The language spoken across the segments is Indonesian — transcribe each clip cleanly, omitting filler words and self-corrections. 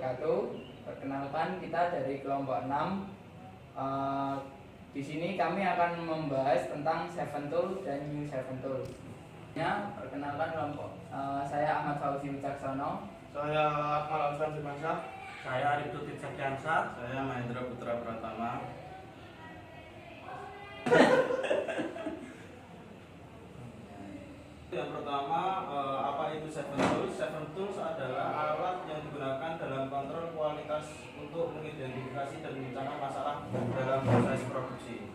wabarakatuh. Perkenalkan, kita dari kelompok 6. Di sini kami akan membahas tentang Seven Tool dan New Seven Tool. Perkenalkan kelompok. Saya Ahmad Fauzi Wicaksono. Saya Akmal Alfan Dimansyah. Saya Arif Tutit Septiansah. Saya Mahendra Putra Pratama. Yang pertama, apa itu Seven Tools? Seven Tools adalah alat yang digunakan dalam kontrol kualitas untuk mengidentifikasi dan memecahkan masalah dalam proses produksi.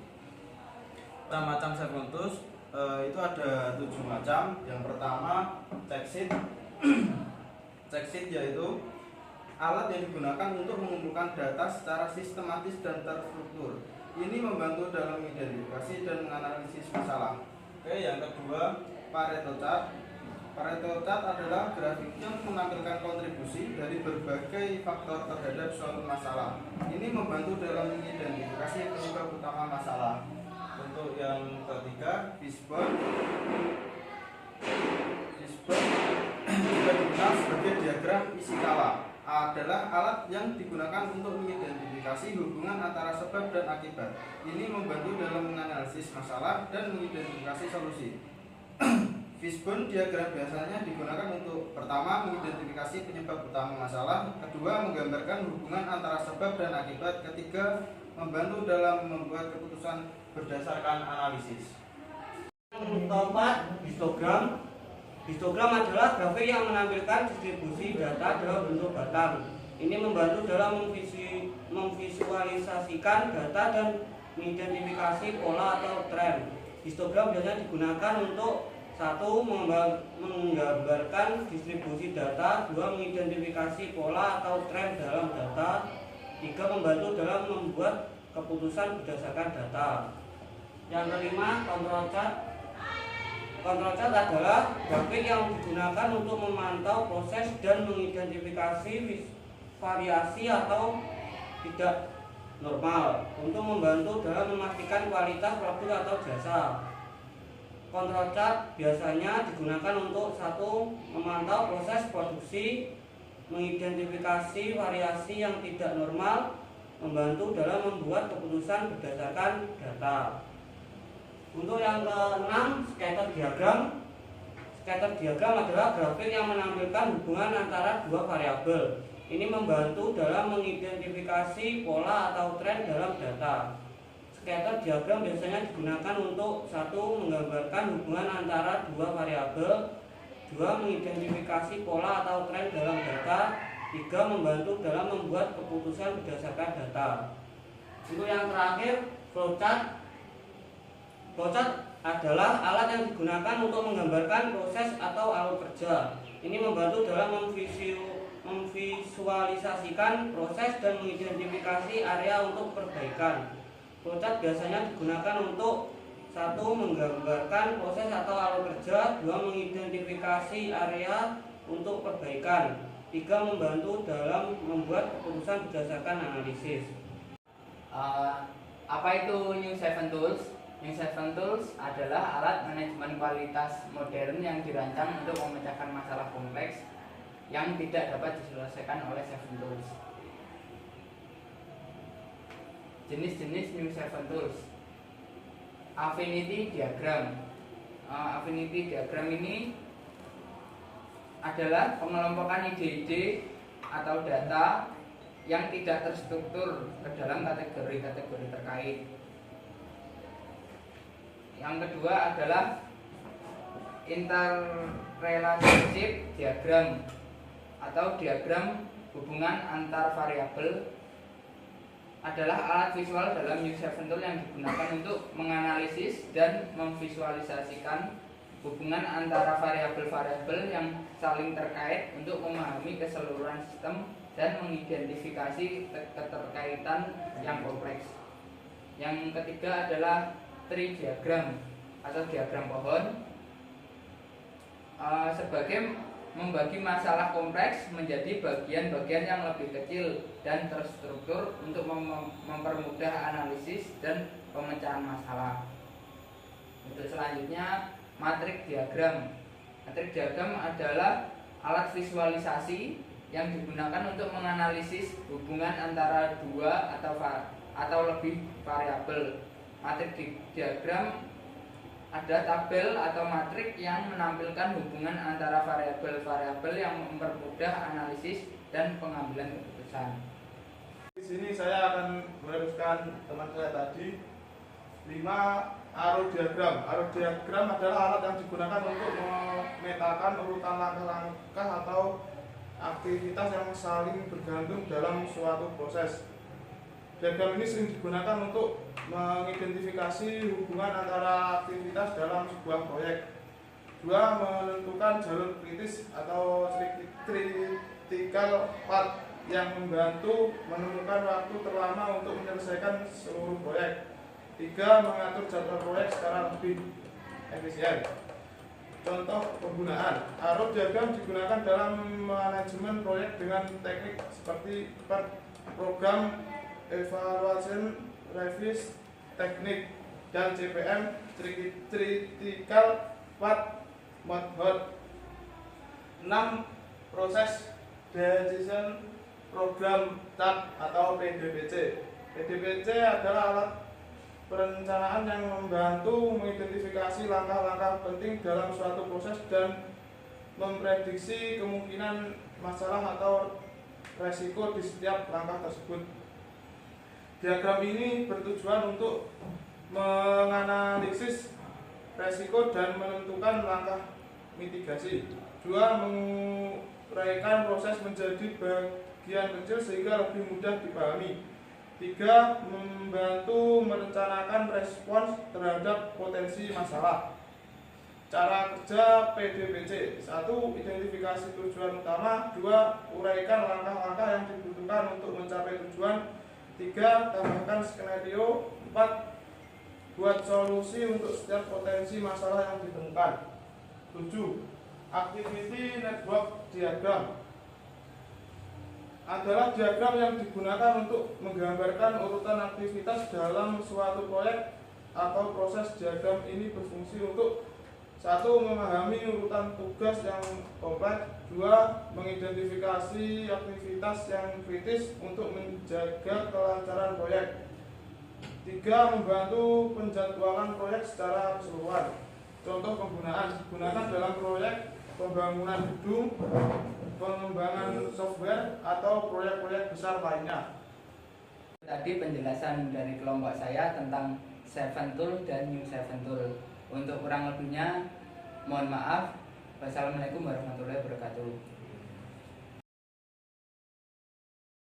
Macam Seven Tools itu ada 7 macam. Yang pertama, check sheet. Check sheet yaitu alat yang digunakan untuk mengumpulkan data secara sistematis dan terstruktur. Ini membantu dalam mengidentifikasi dan menganalisis masalah. Oke, yang kedua, Pareto chart. Pareto chart adalah grafik yang menampilkan kontribusi dari berbagai faktor terhadap suatu masalah. Ini membantu dalam mengidentifikasi penyebab utama masalah. Untuk yang ketiga, fishbone. Fishbone juga dikenal sebagai diagram Ishikawa. Adalah alat yang digunakan untuk mengidentifikasi hubungan antara sebab dan akibat. Ini membantu dalam menganalisis masalah dan mengidentifikasi solusi. Fishbone diagram biasanya digunakan untuk pertama mengidentifikasi penyebab utama masalah, kedua menggambarkan hubungan antara sebab dan akibat, ketiga membantu dalam membuat keputusan berdasarkan analisis. Yang keempat, histogram. Histogram adalah grafik yang menampilkan distribusi data dalam bentuk batang. Ini membantu dalam memvisualisasikan data dan mengidentifikasi pola atau tren. Histogram biasanya digunakan untuk satu, menggambarkan distribusi data, dua, mengidentifikasi pola atau tren dalam data, tiga, membantu dalam membuat keputusan berdasarkan data. Yang kelima, control chart. Control chart adalah grafik yang digunakan untuk memantau proses dan mengidentifikasi variasi atau tidak normal untuk membantu dalam memastikan kualitas produk atau jasa. Control chart biasanya digunakan untuk satu, memantau proses produksi, mengidentifikasi variasi yang tidak normal, membantu dalam membuat keputusan berdasarkan data. Untuk yang keenam, scatter diagram. Scatter diagram adalah grafik yang menampilkan hubungan antara dua variabel. Ini membantu dalam mengidentifikasi pola atau tren dalam data. Scatter diagram biasanya digunakan untuk satu, menggambarkan hubungan antara dua variabel, dua, mengidentifikasi pola atau tren dalam data, tiga, membantu dalam membuat keputusan berdasarkan data. Untuk yang terakhir, flowchart. Flowchart adalah alat yang digunakan untuk menggambarkan proses atau alur kerja. Ini membantu dalam memvisualisasikan proses dan mengidentifikasi area untuk perbaikan. Flowchart biasanya digunakan untuk satu, menggambarkan proses atau alur kerja, dua, mengidentifikasi area untuk perbaikan, tiga, membantu dalam membuat keputusan berdasarkan analisis. Apa itu New Seven Tools? New Seven Tools adalah alat manajemen kualitas modern yang dirancang untuk memecahkan masalah kompleks yang tidak dapat diselesaikan oleh Seven Tools. Jenis-jenis New Seven Tools. Affinity diagram. Affinity diagram ini adalah pengelompokan ide-ide atau data yang tidak terstruktur ke dalam kategori-kategori terkait. Yang kedua adalah interrelationship diagram atau diagram hubungan antar variabel. Adalah alat visual dalam New Seven Tool yang digunakan untuk menganalisis dan memvisualisasikan hubungan antara variabel-variabel yang saling terkait untuk memahami keseluruhan sistem dan mengidentifikasi keterkaitan yang kompleks. Yang ketiga adalah tree diagram atau diagram pohon, sebagai membagi masalah kompleks menjadi bagian-bagian yang lebih kecil dan terstruktur untuk mempermudah analisis dan pemecahan masalah. Untuk selanjutnya, matrik diagram. Matrik diagram adalah alat visualisasi yang digunakan untuk menganalisis hubungan antara dua atau lebih variabel. Matrik diagram ada tabel atau matrik yang menampilkan hubungan antara variabel-variabel yang mempermudah analisis dan pengambilan keputusan. Di sini saya akan meneruskan teman saya tadi 5 arrow diagram. Arrow diagram adalah alat yang digunakan untuk memetakan urutan langkah-langkah atau aktivitas yang saling bergantung dalam suatu proses. Diagram ini sering digunakan untuk mengidentifikasi hubungan antara aktivitas dalam sebuah proyek. 2. Menentukan jalur kritis atau critical path yang membantu menemukan waktu terlama untuk menyelesaikan seluruh proyek. 3. Mengatur jadwal proyek secara lebih efisien. Contoh penggunaan. Arrow diagram digunakan dalam manajemen proyek dengan teknik seperti program evaluation review teknik dan CPM critical path method. 6. Proses decision program chart atau PDPC. PDPC adalah alat perencanaan yang membantu mengidentifikasi langkah-langkah penting dalam suatu proses dan memprediksi kemungkinan masalah atau resiko di setiap langkah tersebut. Diagram ini bertujuan untuk menganalisis resiko dan menentukan langkah mitigasi. 2. Menguraikan proses menjadi bagian kecil sehingga lebih mudah dipahami. 3. Membantu merencanakan respons terhadap potensi masalah. Cara kerja PDPC. 1. Identifikasi tujuan utama. 2. Uraikan langkah-langkah yang dibutuhkan untuk mencapai tujuan. 3. Tambahkan skenario. 4. Buat solusi untuk setiap potensi masalah yang ditemukan. 7. Activity network diagram adalah diagram yang digunakan untuk menggambarkan urutan aktivitas dalam suatu proyek atau proses. Diagram ini berfungsi untuk 1. Memahami urutan tugas yang kompleks. 2. Mengidentifikasi aktivitas yang kritis untuk menjaga kelancaran proyek. 3. Membantu penjadwalan proyek secara keseluruhan. Contoh penggunaan digunakan dalam proyek pembangunan gedung, pengembangan software, atau proyek-proyek besar lainnya. Tadi penjelasan dari kelompok saya tentang 7 tool dan new 7 tool. Untuk kurang lebihnya mohon maaf. Wassalamualaikum warahmatullahi wabarakatuh.